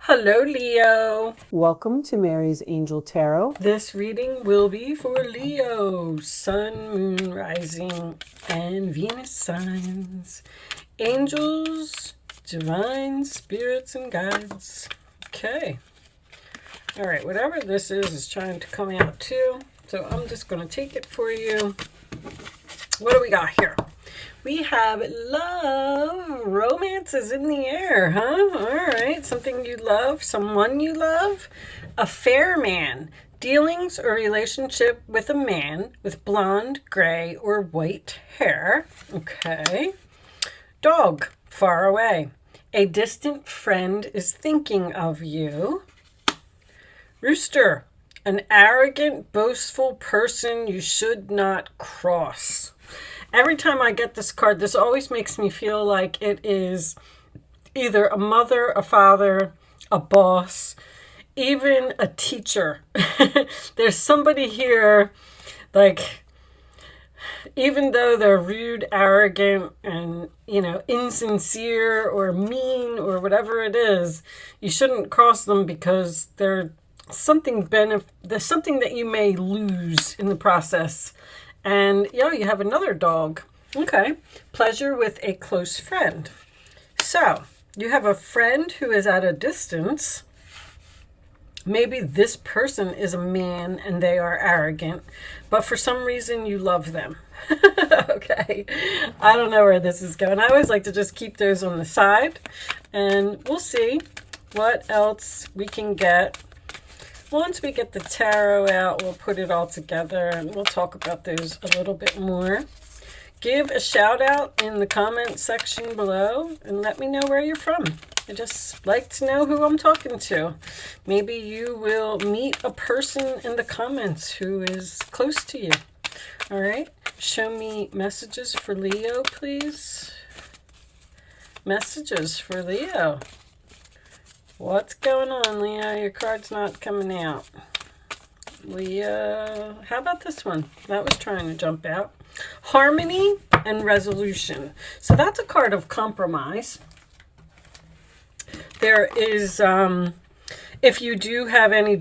Hello, Leo. Welcome to Mary's Angel Tarot. This reading will be for Leo, Sun, Moon, Rising, and Venus signs. Angels, divine spirits, and guides. Okay. All right, whatever this is trying to come out too. So I'm just going to take it for you. What do we got here? We have love. Romance is in the air, huh? All right. Something you love, someone you love. A fair man. Dealings or relationship with a man with blonde, gray, or white hair. Okay. Dog. Far away. A distant friend is thinking of you. Rooster. An arrogant, boastful person you should not cross. Every time I get this card, this always makes me feel like it is either a mother, a father, a boss, even a teacher. There's somebody here, like, even though they're rude, arrogant, and, insincere or mean or whatever it is, you shouldn't cross them because there's something that you may lose in the process. And you have another dog. Okay. Pleasure with a close friend. So you have a friend who is at a distance. Maybe this person is a man and they are arrogant, but for some reason you love them. Okay. I don't know where this is going. I always like to just keep those on the side, and we'll see what else we can get. Once we get the tarot out, we'll put it all together and we'll talk about those a little bit more. Give a shout out in the comment section below and let me know where you're from. I just like to know who I'm talking to. Maybe you will meet a person in the comments who is close to you. All right. Show me messages for Leo, please. Messages for Leo. What's going on, Leo? Your card's not coming out. Leo, how about this one? That was trying to jump out. Harmony and resolution. So that's a card of compromise. There is, if you do have any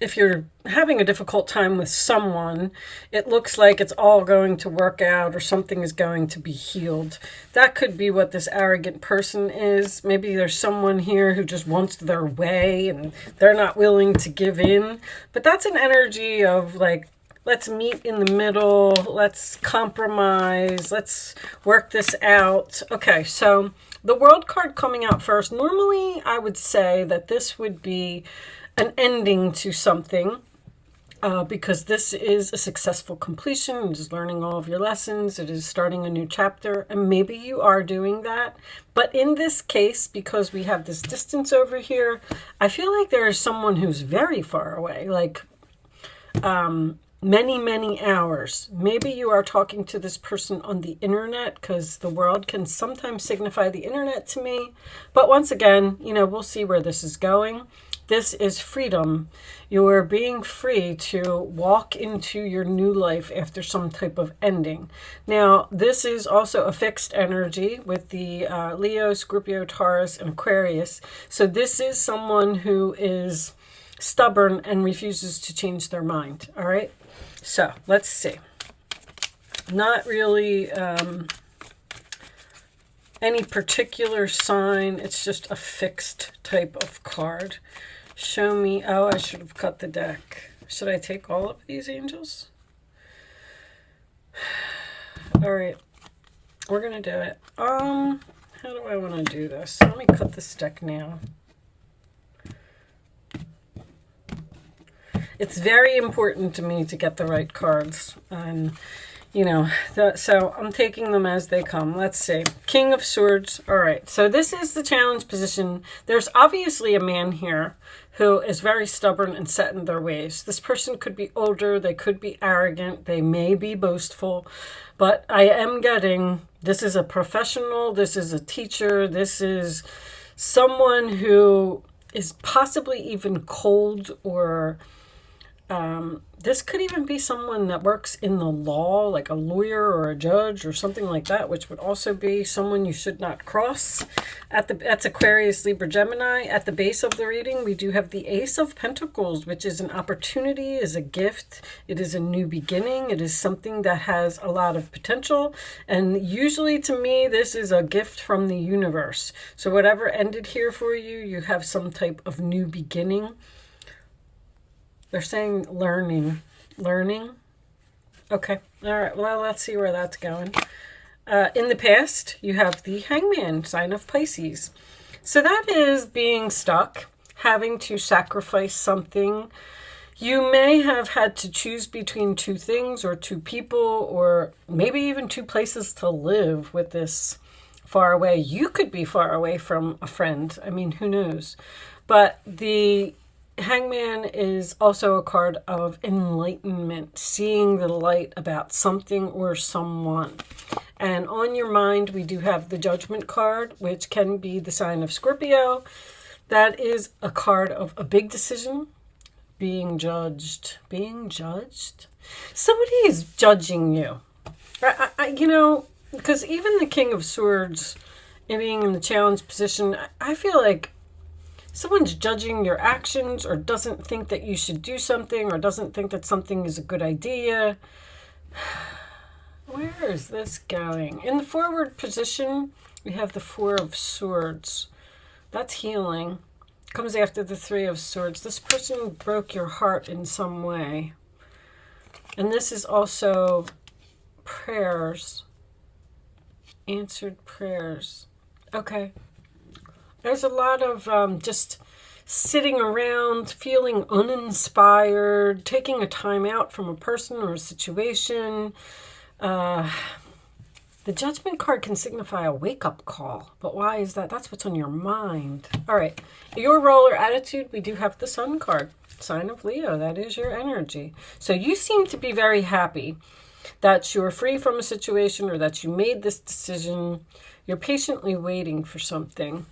if you're having a difficult time with someone, it looks like it's all going to work out or something is going to be healed. That could be what this arrogant person is. Maybe there's someone here who just wants their way and they're not willing to give in. But that's an energy of like, let's meet in the middle, let's compromise, let's work this out. Okay, so the World card coming out first. Normally, I would say that this would be an ending to something because this is a successful completion. It is learning all of your lessons. It is starting a new chapter, and maybe you are doing that. But in this case, because we have this distance over here, I feel like there is someone who's very far away, like many, many hours. Maybe you are talking to this person on the internet, because the world can sometimes signify the internet to me. But once again, we'll see where this is going. This is freedom. You are being free to walk into your new life after some type of ending. Now, this is also a fixed energy with the Leo, Scorpio, Taurus, and Aquarius. So this is someone who is stubborn and refuses to change their mind. All right. So let's see. Not really any particular sign. It's just a fixed type of card. Show me. Oh, I should have cut the deck. Should I take all of these angels? All right. We're going to do it. How do I want to do this? Let me cut this deck now. It's very important to me to get the right cards. And, so I'm taking them as they come. Let's see. King of Swords. All right. So this is the challenge position. There's obviously a man here who is very stubborn and set in their ways. This person could be older. They could be arrogant. They may be boastful. But I am getting, this is a professional. This is a teacher. This is someone who is possibly even cold or This could even be someone that works in the law, like a lawyer or a judge or something like that, which would also be someone you should not cross. That's Aquarius, Libra, Gemini. At the base of the reading, we do have the Ace of Pentacles, which is an opportunity, is a gift. It is a new beginning. It is something that has a lot of potential. And usually to me, this is a gift from the universe. So whatever ended here for you, you have some type of new beginning. They're saying learning. Okay. All right. Well, let's see where that's going. In the past, you have the Hangman, sign of Pisces. So that is being stuck, having to sacrifice something. You may have had to choose between two things or two people or maybe even two places to live with this far away. You could be far away from a friend. I mean, who knows? But the Hangman is also a card of enlightenment, seeing the light about something or someone. And on your mind, we do have the Judgment card, which can be the sign of Scorpio. That is a card of a big decision, being judged. Somebody is judging you. Because even the King of Swords, being in the challenge position, I feel like someone's judging your actions or doesn't think that you should do something or doesn't think that something is a good idea. Where is this going? In the forward position, we have the Four of Swords. That's healing. Comes after the Three of Swords. This person broke your heart in some way. And this is also prayers. Answered prayers. Okay. There's a lot of just sitting around, feeling uninspired, taking a time out from a person or a situation. The Judgment card can signify a wake-up call. But why is that? That's what's on your mind. All right. Your role or attitude, we do have the Sun card. Sign of Leo. That is your energy. So you seem to be very happy that you're free from a situation or that you made this decision. You're patiently waiting for something.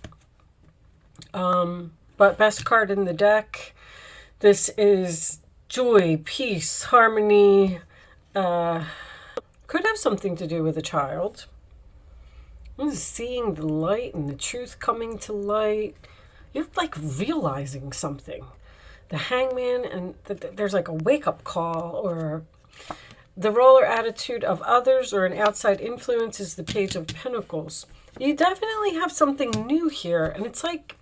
But best card in the deck, this is joy, peace, harmony. Could have something to do with a child. This is seeing the light and the truth coming to light. You're like realizing something. The Hangman, and there's like a wake-up call, or the role or attitude of others or an outside influence is the Page of Pentacles. You definitely have something new here, and it's like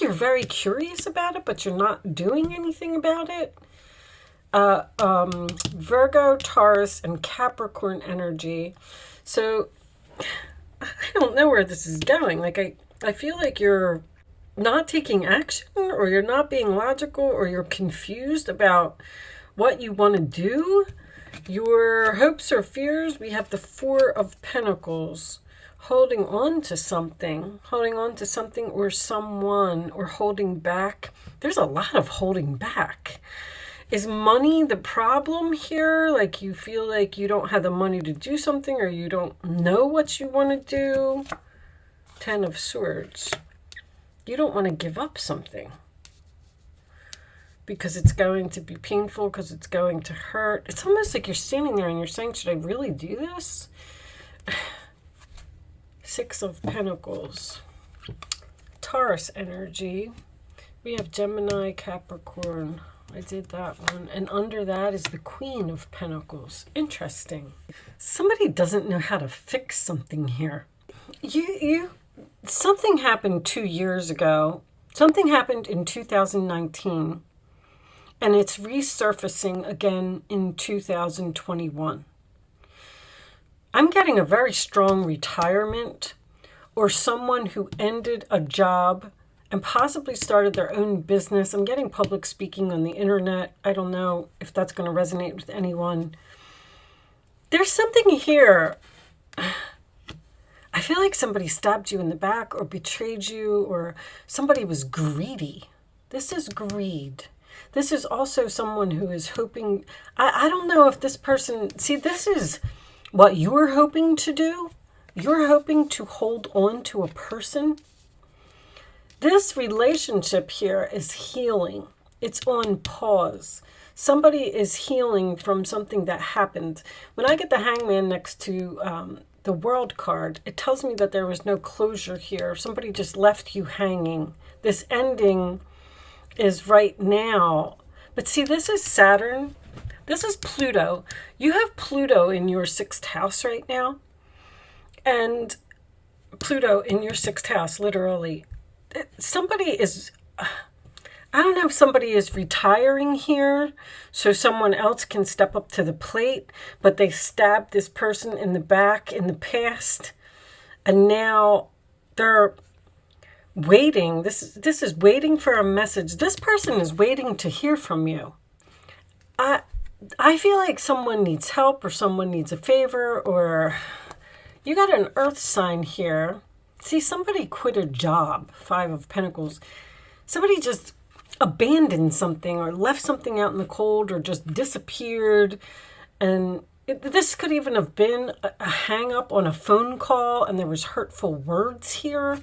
you're very curious about it, but you're not doing anything about it. Virgo, Taurus, and Capricorn energy. So I don't know where this is going. Like I feel like you're not taking action, or you're not being logical, or you're confused about what you want to do. Your hopes or fears, we have the Four of Pentacles. Holding on to something or someone, or holding back. There's a lot of holding back. Is money the problem here? Like you feel like you don't have the money to do something, or you don't know what you want to do. Ten of Swords. You don't want to give up something because it's going to be painful, because it's going to hurt. It's almost like you're standing there and you're saying, should I really do this? Six of Pentacles. Taurus energy. We have Gemini, Capricorn. I did that one. And under that is the Queen of Pentacles. Interesting. Somebody doesn't know how to fix something here. Something happened 2 years ago. Something happened in 2019. And it's resurfacing again in 2021. I'm getting a very strong retirement, or someone who ended a job and possibly started their own business. I'm getting public speaking on the internet. I don't know if that's going to resonate with anyone. There's something here. I feel like somebody stabbed you in the back or betrayed you, or somebody was greedy. This is greed. This is also someone who is hoping. I don't know if this person. See, this is what you're hoping to do. You're hoping to hold on to a person. This relationship here is healing. It's on pause. somebody is healing from something that happened. When I get the Hangman next to the World card, it tells me that there was no closure here. Somebody just left you hanging. This ending is right now. But see, this is Saturn. This is Pluto. You have Pluto in your 6th house right now. And Pluto in your 6th house, literally. Somebody is... I don't know if somebody is retiring here so someone else can step up to the plate, but they stabbed this person in the back in the past, and now they're waiting. This is waiting for a message. This person is waiting to hear from you. I feel like someone needs help, or someone needs a favor, or you got an earth sign here. See, somebody quit a job, 5 of Pentacles. Somebody just abandoned something or left something out in the cold or just disappeared. And this could even have been a hang up on a phone call, and there was hurtful words here.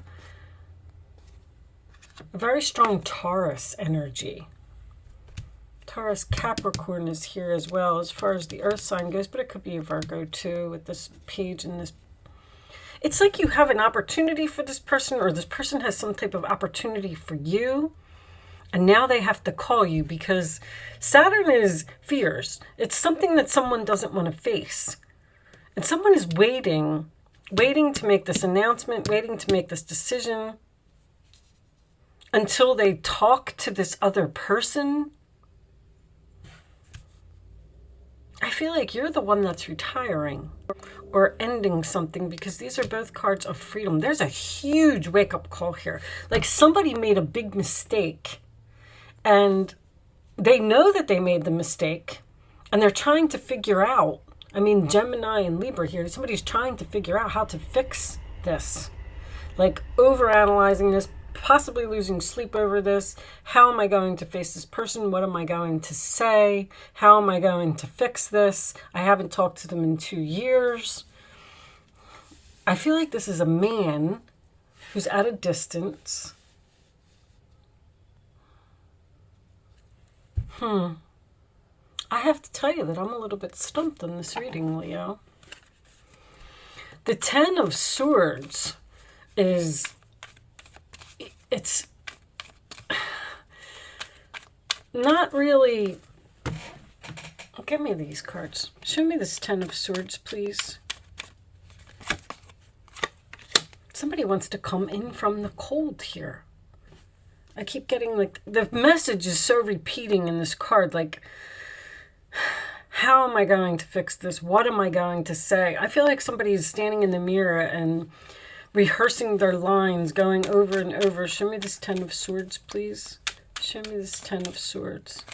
A very strong Taurus energy. Taurus Capricorn is here as well as far as the earth sign goes, but it could be a Virgo too with this page and this. It's like you have an opportunity for this person, or this person has some type of opportunity for you. And now they have to call you because Saturn is fears. It's something that someone doesn't want to face. And someone is waiting to make this announcement, waiting to make this decision until they talk to this other person. I feel like you're the one that's retiring or ending something, because these are both cards of freedom. There's a huge wake-up call here. Like somebody made a big mistake. And they know that they made the mistake, and they're trying to figure out, I mean, Gemini and Libra here, somebody's trying to figure out how to fix this. Like overanalyzing this, possibly losing sleep over this. How am I going to face this person? What am I going to say? How am I going to fix this? I haven't talked to them in 2 years. I feel like this is a man who's at a distance. I have to tell you that I'm a little bit stumped on this reading, Leo. The 10 of Swords is, it's not really, give me these cards. Show me this 10 of Swords, please. Somebody wants to come in from the cold here. I keep getting like, the message is so repeating in this card, like, how am I going to fix this? What am I going to say? I feel like somebody is standing in the mirror and rehearsing their lines, going over and over. Show me this 10 of Swords, please. Show me this 10 of Swords.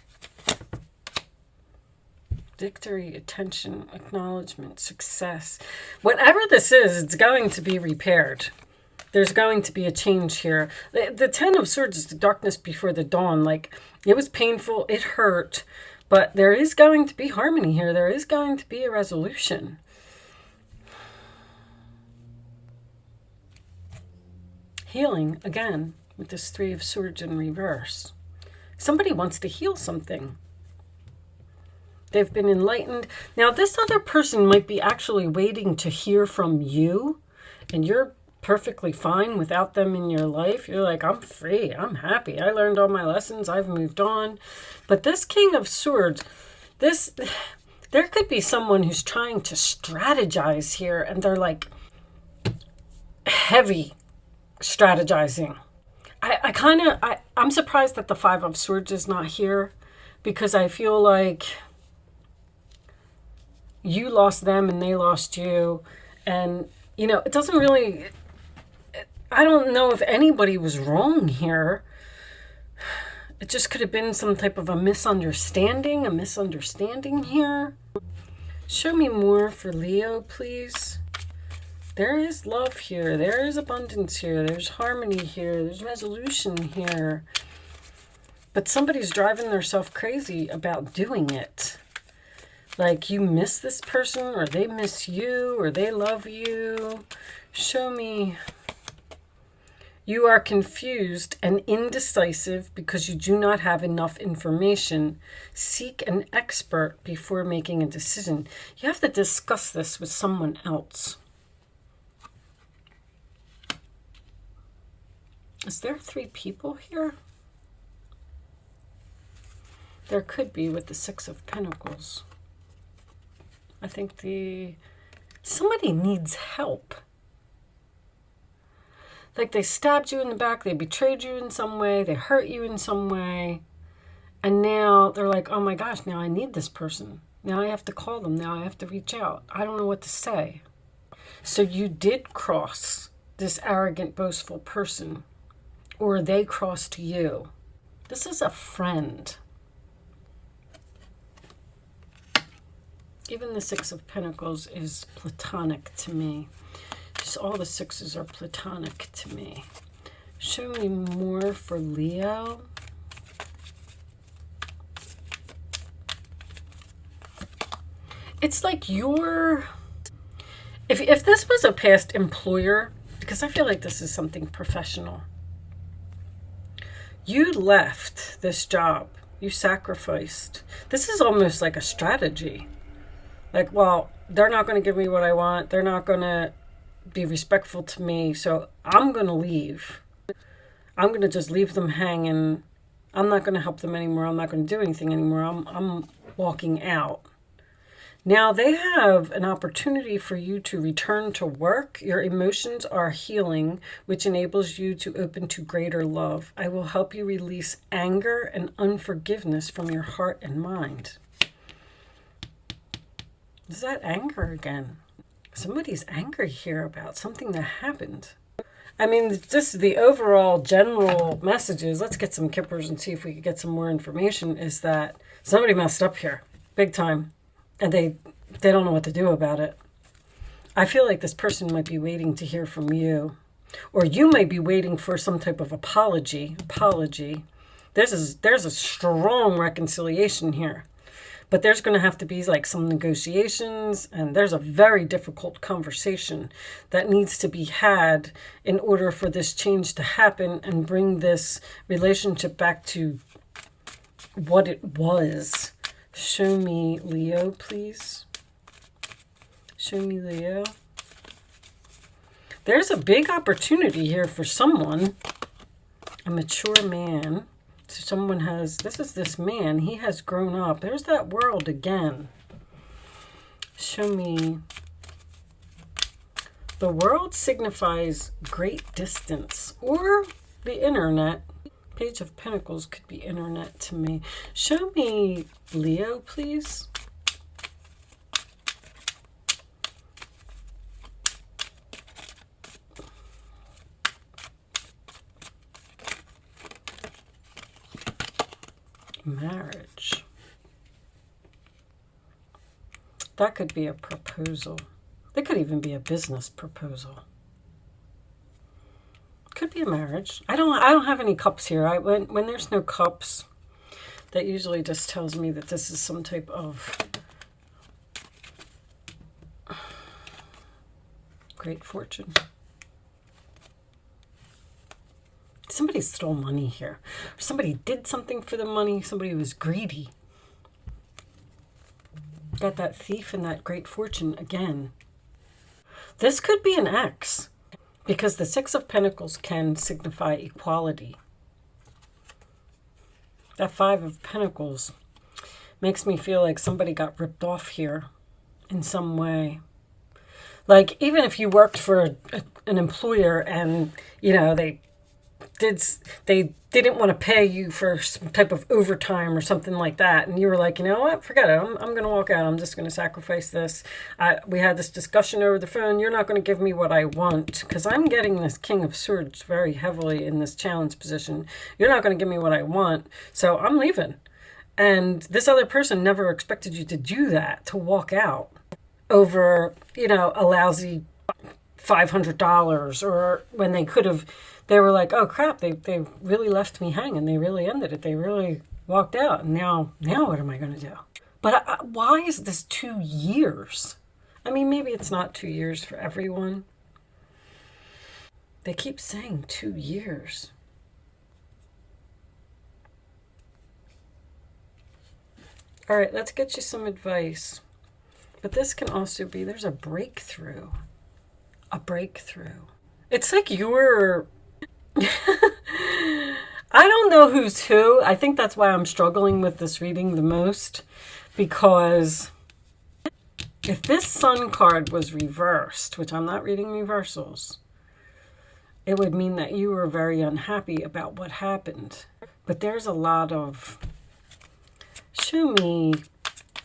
Victory, attention, acknowledgement, success. Whatever this is, it's going to be repaired. There's going to be a change here. The 10 of Swords is the darkness before the dawn. Like, it was painful, it hurt, but there is going to be harmony here. There is going to be a resolution. Healing, again, with this 3 of Swords in reverse. Somebody wants to heal something. They've been enlightened. Now, this other person might be actually waiting to hear from you, and you're perfectly fine without them in your life. You're like, I'm free, I'm happy, I learned all my lessons, I've moved on. But this King of Swords, there could be someone who's trying to strategize here, and they're like heavy strategizing. I'm surprised that the 5 of Swords is not here, because I feel like you lost them and they lost you, and you know, it doesn't really, I don't know if anybody was wrong here. It just could have been some type of a misunderstanding here. Show me more for Leo, please. There is love here. There is abundance here. There's harmony here. There's resolution here. But somebody's driving themselves crazy about doing it. Like, you miss this person, or they miss you, or they love you. Show me You are confused and indecisive because you do not have enough information. Seek an expert before making a decision. You have to discuss this with someone else. Is there 3 people here? There could be with the 6 of Pentacles. I think somebody needs help. Like they stabbed you in the back, they betrayed you in some way, they hurt you in some way. And now they're like, oh my gosh, now I need this person. Now I have to call them. Now I have to reach out. I don't know what to say. So you did cross this arrogant, boastful person. Or they crossed you. This is a friend. Even the 6 of Pentacles is platonic to me. Just all the 6s are platonic to me. Show me more for Leo. It's like you're... If this was a past employer, because I feel like this is something professional. You left this job. You sacrificed. This is almost like a strategy. Like, well, they're not going to give me what I want. They're not going to be respectful to me. So I'm going to leave. I'm going to just leave them hanging. I'm not going to help them anymore. I'm not going to do anything anymore. I'm walking out. Now they have an opportunity for you to return to work. Your emotions are healing, which enables you to open to greater love. I will help you release anger and unforgiveness from your heart and mind. Is that anger again? Somebody's angry here about something that happened. I mean, just the overall general messages, let's get some kippers and see if we can get some more information, is that somebody messed up here, big time, and they don't know what to do about it. I feel like this person might be waiting to hear from you, or you might be waiting for some type of apology. There's a strong reconciliation here. But there's going to have to be like some negotiations, and there's a very difficult conversation that needs to be had in order for this change to happen and bring this relationship back to what it was. Show me Leo, please. Show me Leo. There's a big opportunity here for someone, a mature man. So someone has, this man, he has grown up. There's that world again. Show me. The world signifies great distance or the internet. Page of Pentacles could be internet to me. Show me Leo, please. Marriage. That could be a proposal. It could even be a business proposal. Could be a marriage. I don't have any cups here. When there's no cups, that usually just tells me that this is some type of great fortune. Somebody stole money here. Somebody did something for the money. Somebody was greedy. Got that thief and that great fortune again. This could be an ex, because the 6 of Pentacles can signify equality. That 5 of Pentacles makes me feel like somebody got ripped off here in some way. Like, even if you worked for an employer and, you know, they didn't want to pay you for some type of overtime or something like that, and you were like, you know what, forget it, I'm going to walk out, I'm just going to sacrifice this. We had this discussion over the phone, you're not going to give me what I want, because I'm getting this King of Swords very heavily in this challenge position. You're not going to give me what I want, so I'm leaving. And this other person never expected you to do that, to walk out over, you know, a lousy $500, or when they could have, they were like, oh crap, they really left me hanging. They really ended it. They really walked out. And now what am I going to do? But why is this 2 years? I mean, maybe it's not 2 years for everyone. They keep saying 2 years. All right, let's get you some advice. But this can also be, there's a breakthrough. A breakthrough. It's like you're... I don't know who's who. I think that's why I'm struggling with this reading the most. Because if this Sun card was reversed, which I'm not reading reversals, it would mean that you were very unhappy about what happened. But there's a lot of... Show me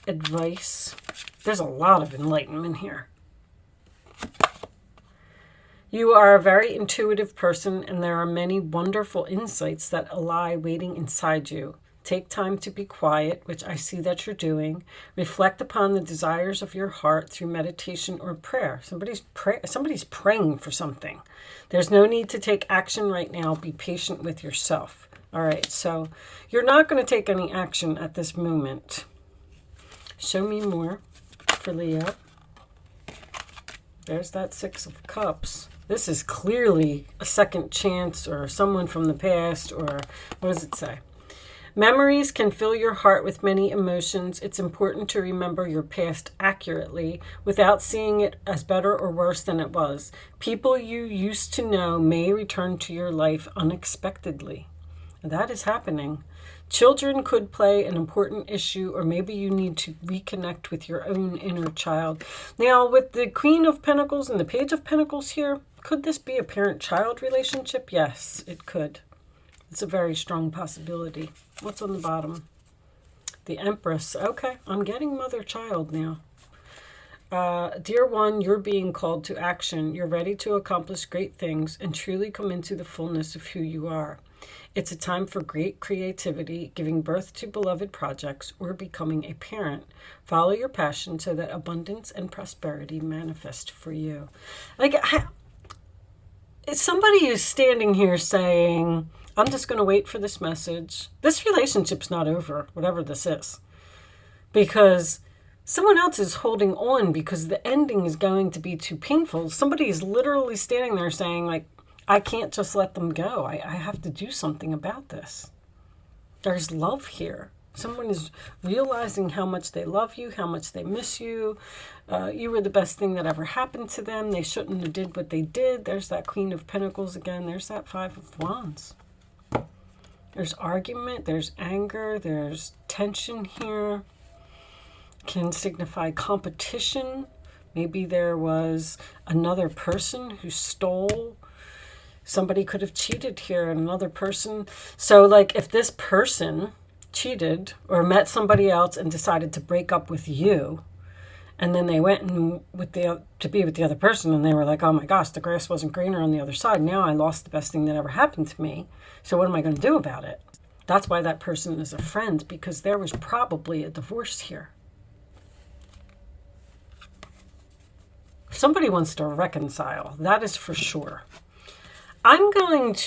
advice. There's a lot of enlightenment here. You are a very intuitive person, and there are many wonderful insights that lie waiting inside you. Take time to be quiet, which I see that you're doing. Reflect upon the desires of your heart through meditation or prayer. Somebody's praying for something. There's no need to take action right now. Be patient with yourself. All right, so you're not going to take any action at this moment. Show me more for Leo. There's that Six of Cups. This is clearly a second chance or someone from the past, or what does it say? Memories can fill your heart with many emotions. It's important to remember your past accurately without seeing it as better or worse than it was. People you used to know may return to your life unexpectedly. That is happening. Children could play an important issue, or maybe you need to reconnect with your own inner child. Now, with the Queen of Pentacles and the Page of Pentacles here, could this be a parent-child relationship? Yes, it could. It's a very strong possibility. What's on the bottom? The Empress. Okay, I'm getting mother-child now. Dear one, you're being called to action. You're ready to accomplish great things and truly come into the fullness of who you are. It's a time for great creativity, giving birth to beloved projects, or becoming a parent. Follow your passion so that abundance and prosperity manifest for you. Like, somebody is standing here saying, I'm just going to wait for this message. This relationship's not over, whatever this is. Because someone else is holding on because the ending is going to be too painful. Somebody is literally standing there saying, like, I can't just let them go. I have to do something about this. There's love here. Someone is realizing how much they love you, how much they miss you. You were the best thing that ever happened to them. They shouldn't have did what they did. There's that Queen of Pentacles again. There's that Five of Wands. There's argument. There's anger. There's tension here. Can signify competition. Maybe there was another person who stole. Somebody could have cheated here, and another person. So, like, if this person cheated or met somebody else and decided to break up with you, and then they went and to be with the other person, and they were like, oh my gosh, the grass wasn't greener on the other side. Now I lost the best thing that ever happened to me. So what am I going to do about it? That's why that person is a friend, because there was probably a divorce here. Somebody wants to reconcile. That is for sure. I'm getting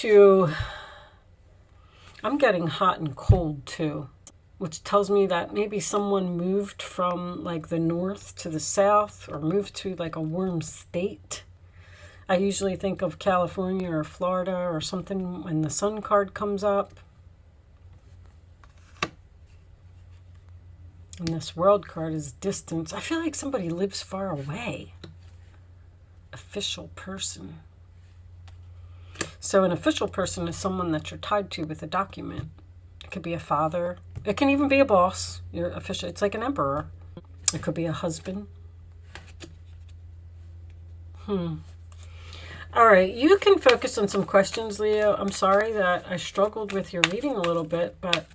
hot and cold too, which tells me that maybe someone moved from like the north to the south, or moved to like a warm state. I usually think of California or Florida or something when the Sun card comes up. And this World card is distance. I feel like somebody lives far away. Official person. So an official person is someone that you're tied to with a document. It could be a father. It can even be a boss. You're official. It's like an emperor. It could be a husband. All right. You can focus on some questions, Leo. I'm sorry that I struggled with your reading a little bit, but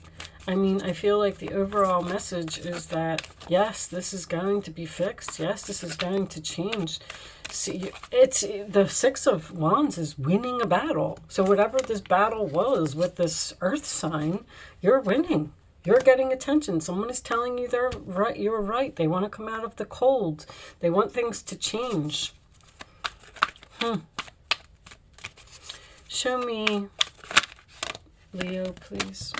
I mean, I feel like the overall message is that, yes, this is going to be fixed. Yes, this is going to change. See, it's the Six of Wands is winning a battle. So whatever this battle was with this earth sign, you're winning. You're getting attention. Someone is telling you they're right. You're right. They want to come out of the cold. They want things to change. Show me, Leo, please.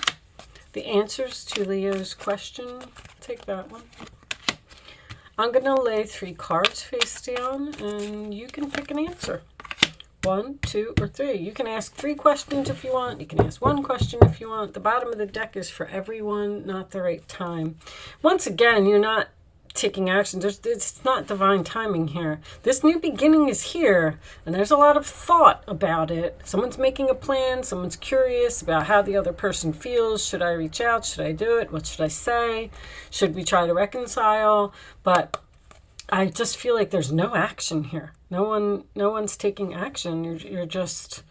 The answers to Leo's question. Take that one. I'm going to lay 3 cards face down, and you can pick an answer. 1, 2, or 3. You can ask 3 questions if you want. You can ask 1 question if you want. The bottom of the deck is for everyone, not the right time. Once again, you're not taking action. It's not divine timing here. This new beginning is here, and there's a lot of thought about it. Someone's making a plan. Someone's curious about how the other person feels. Should I reach out? Should I do it? What should I say? Should we try to reconcile? But I just feel like there's no action here. No one's taking action. You're just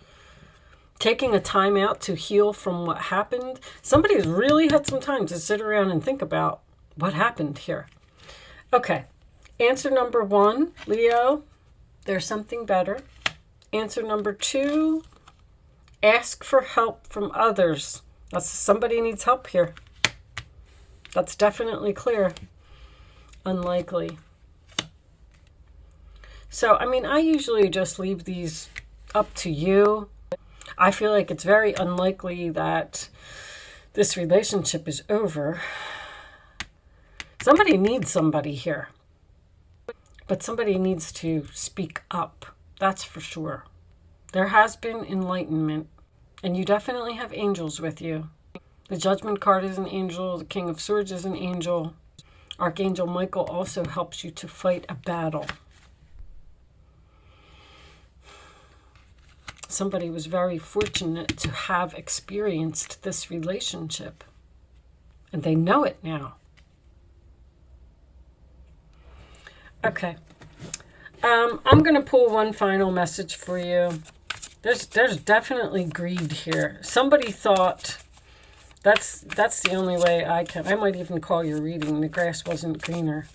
taking a time out to heal from what happened. Somebody's really had some time to sit around and think about what happened here. Okay, answer number 1, Leo, there's something better. Answer number 2, ask for help from others. Somebody needs help here. That's definitely clear. Unlikely. So, I usually just leave these up to you. I feel like it's very unlikely that this relationship is over. Somebody needs somebody here. But somebody needs to speak up. That's for sure. There has been enlightenment. And you definitely have angels with you. The Judgment card is an angel. The King of Swords is an angel. Archangel Michael also helps you to fight a battle. Somebody was very fortunate to have experienced this relationship. And they know it now. Okay. I'm going to pull one final message for you. There's definitely greed here. Somebody thought that's the only way I might even call your reading the grass wasn't greener.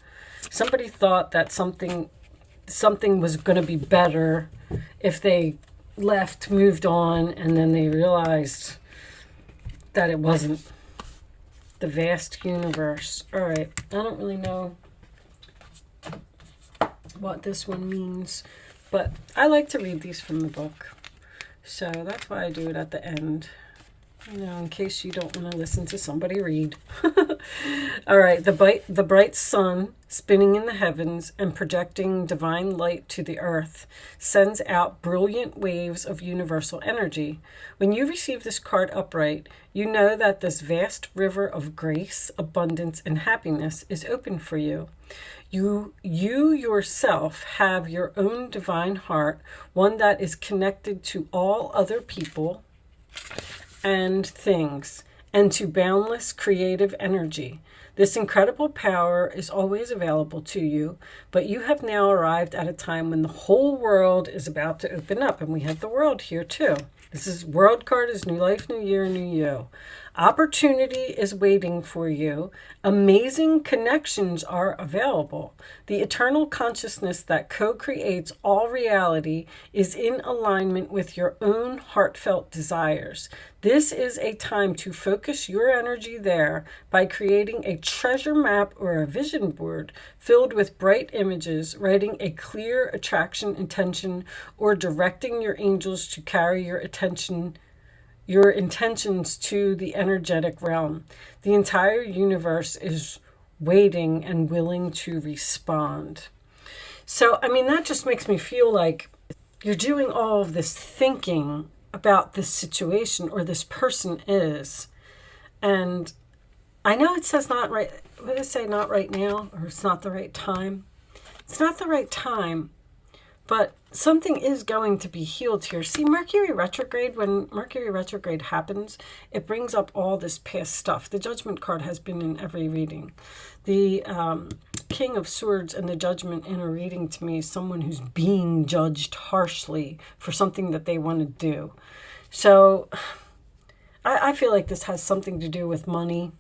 Somebody thought that something was going to be better if they left, moved on, and then they realized that it wasn't. The vast universe. All right. I don't really know what this one means, but I like to read these from the book, so that's why I do it at the end, in case you don't want to listen to somebody read. All right, the bright sun spinning in the heavens and projecting divine light to the earth sends out brilliant waves of universal energy. When you receive this card upright, you know that this vast river of grace, abundance, and happiness is open for you. You yourself have your own divine heart, one that is connected to all other people and things, and to boundless creative energy. This incredible power is always available to you, but you have now arrived at a time when the whole world is about to open up, and we have the world here too. This is World card is new life, new year, new you. Opportunity is waiting for you. Amazing connections are available. The eternal consciousness that co-creates all reality is in alignment with your own heartfelt desires. This is a time to focus your energy there by creating a treasure map or a vision board filled with bright images, writing a clear attraction intention, or directing your angels to carry your intentions to the energetic realm. The entire universe is waiting and willing to respond. So, that just makes me feel like you're doing all of this thinking about this situation or this person is. And I know it says not right. What does it say? Not right now, or it's not the right time. It's not the right time. But something is going to be healed here. See, Mercury retrograde, when Mercury retrograde happens, it brings up all this past stuff. The Judgment card has been in every reading. The King of Swords and the Judgment in a reading to me is someone who's being judged harshly for something that they want to do. So I feel like this has something to do with money.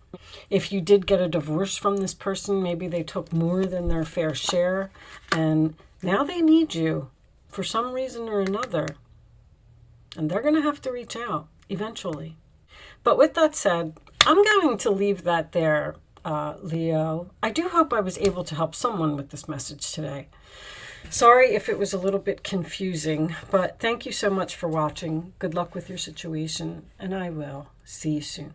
If you did get a divorce from this person, maybe they took more than their fair share, and now they need you for some reason or another. And they're going to have to reach out eventually. But with that said, I'm going to leave that there, Leo. I do hope I was able to help someone with this message today. Sorry if it was a little bit confusing, but thank you so much for watching. Good luck with your situation, and I will see you soon.